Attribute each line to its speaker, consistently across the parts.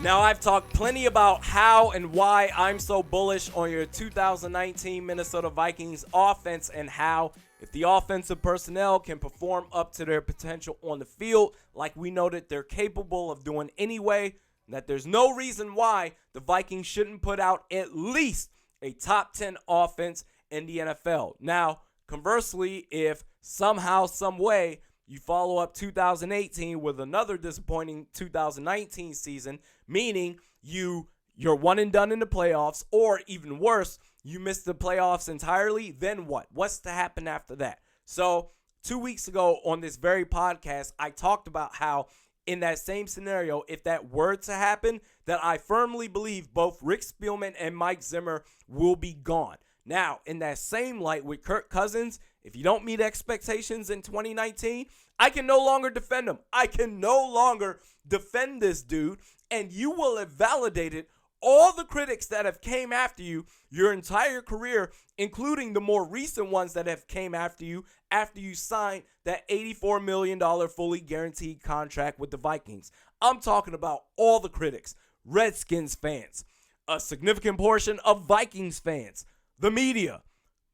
Speaker 1: Now, I've talked plenty about how and why I'm so bullish on your 2019 Minnesota Vikings offense and how, if the offensive personnel can perform up to their potential on the field, like we know that they're capable of doing anyway, that there's no reason why the Vikings shouldn't put out at least a top 10 offense in the NFL. Now, conversely, if somehow, some way, you follow up 2018 with another disappointing 2019 season, meaning you're one and done in the playoffs, or even worse, you missed the playoffs entirely, then what? What's to happen after that? So 2 weeks ago on this very podcast, I talked about how in that same scenario, if that were to happen, that I firmly believe both Rick Spielman and Mike Zimmer will be gone. Now, in that same light with Kirk Cousins, if you don't meet expectations in 2019, I can no longer defend him. I can no longer defend this dude, and you will have validated all the critics that have came after you your entire career, including the more recent ones that have came after you signed that $84 million fully guaranteed contract with the Vikings. I'm talking about all the critics, Redskins fans, a significant portion of Vikings fans, the media,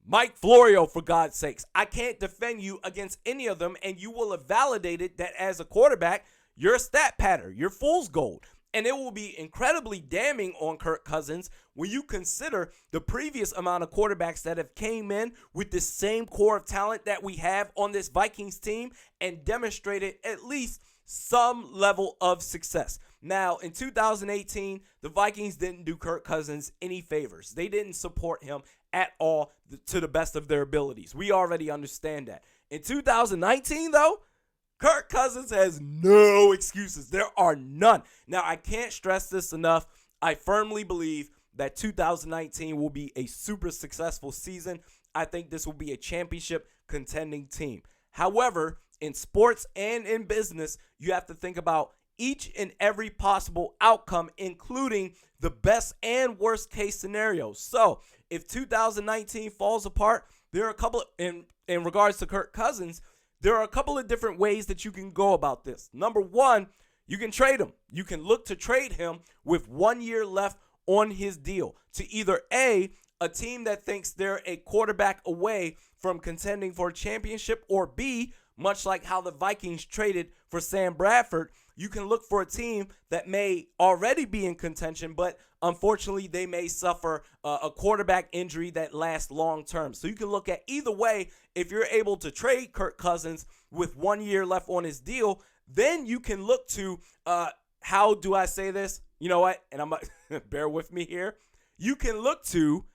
Speaker 1: Mike Florio, for God's sakes. I can't defend you against any of them, and you will have validated that as a quarterback, you're a stat patter, you're fool's gold. And it will be incredibly damning on Kirk Cousins when you consider the previous amount of quarterbacks that have came in with the same core of talent that we have on this Vikings team and demonstrated at least some level of success. Now, in 2018, the Vikings didn't do Kirk Cousins any favors. They didn't support him at all to the best of their abilities. We already understand that. In 2019, though, Kirk Cousins has no excuses. There are none. Now, I can't stress this enough. I firmly believe that 2019 will be a super successful season. I think this will be a championship contending team. However, in sports and in business, you have to think about each and every possible outcome, including the best and worst case scenarios. So, if 2019 falls apart, there are a couple, in regards to Kirk Cousins, there are a couple of different ways that you can go about this. Number one, you can trade him. You can look to trade him with 1 year left on his deal to either a team that thinks they're a quarterback away from contending for a championship, or B, much like how the Vikings traded for Sam Bradford, you can look for a team that may already be in contention, but unfortunately they may suffer a quarterback injury that lasts long term. So you can look at either way. If you're able to trade Kirk Cousins with 1 year left on his deal, then you can look to, how do I say this? You know what? And I'm bear with me here. You can look to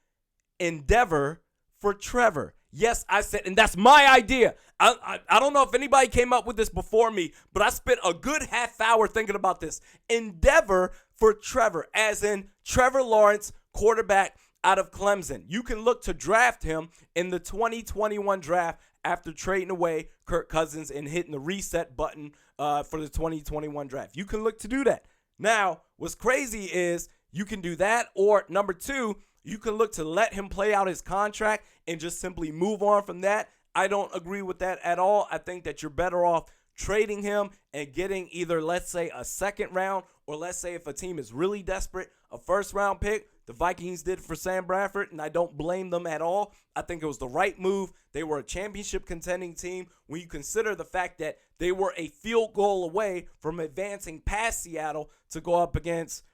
Speaker 1: endeavor for Trevor. Yes, I said, and that's my idea. I don't know if anybody came up with this before me, but I spent a good half hour thinking about this. Endeavor for Trevor, as in Trevor Lawrence, quarterback out of Clemson. You can look to draft him in the 2021 draft after trading away Kirk Cousins and hitting the reset button for the 2021 draft. You can look to do that. Now, what's crazy is you can do that, or number two, you can look to let him play out his contract and just simply move on from that. I don't agree with that at all. I think that you're better off trading him and getting either, let's say, a second round, or let's say if a team is really desperate, a first round pick. The Vikings did for Sam Bradford, and I don't blame them at all. I think it was the right move. They were a championship contending team when you consider the fact that they were a field goal away from advancing past Seattle to go up against,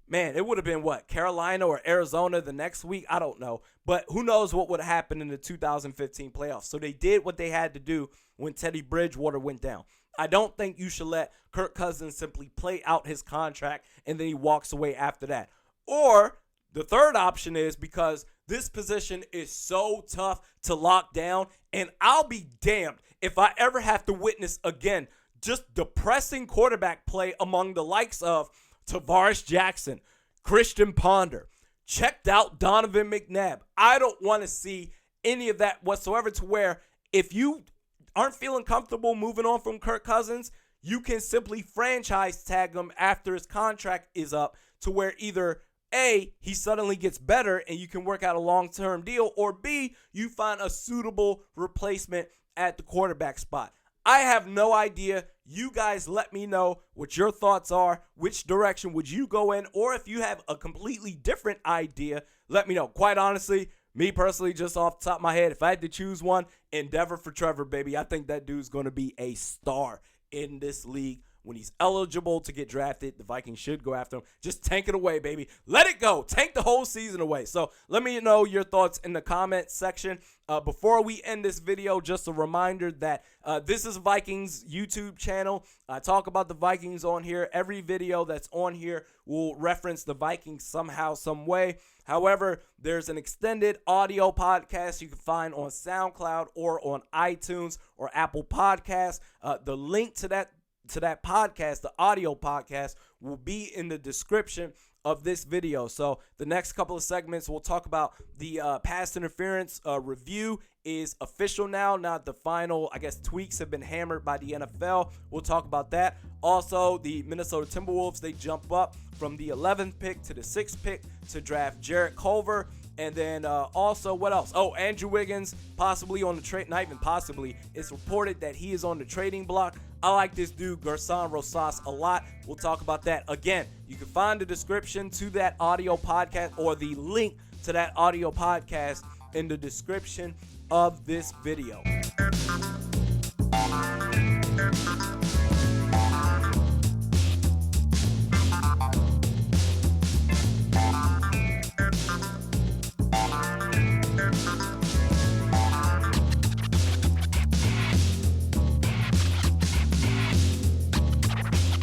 Speaker 1: man, it would have been what, Carolina or Arizona the next week? I don't know. But who knows what would have happened in the 2015 playoffs. So they did what they had to do when Teddy Bridgewater went down. I don't think you should let Kirk Cousins simply play out his contract and then he walks away after that. Or the third option is, because this position is so tough to lock down, and I'll be damned if I ever have to witness again just depressing quarterback play among the likes of Tavares Jackson, Christian Ponder, checked out Donovan McNabb. I don't want to see any of that whatsoever, to where if you aren't feeling comfortable moving on from Kirk Cousins, you can simply franchise tag him after his contract is up, to where either A, he suddenly gets better and you can work out a long-term deal, or B, you find a suitable replacement at the quarterback spot. I have no idea. You guys let me know what your thoughts are. Which direction would you go in? Or if you have a completely different idea, let me know. Quite honestly, me personally, just off the top of my head, if I had to choose one, Endeavor for Trevor, baby. I think that dude's going to be a star in this league. When he's eligible to get drafted, the Vikings should go after him. Just tank it away, baby. Let it go. Tank the whole season away. So let me know your thoughts in the comment section. Before we end this video, just a reminder that this is Vikings YouTube channel. I talk about the Vikings on here. Every video that's on here will reference the Vikings somehow, some way. However, there's an extended audio podcast you can find on SoundCloud or on iTunes or Apple Podcasts. The link to that podcast, the audio podcast, will be in the description of this video. So the next couple of segments, we'll talk about the pass interference review is official now. Now the final, I guess, tweaks have been hammered by the NFL. We'll talk about that. Also, the Minnesota Timberwolves, they jump up from the 11th pick to the 6th pick to draft Jarrett Culver. And then also, what else? Oh, Andrew Wiggins, possibly on the trade, not even possibly. It's reported that he is on the trading block. I like this dude, Gerson Rosas, a lot. We'll talk about that. Again, you can find the description to that audio podcast or the link to that audio podcast in the description of this video.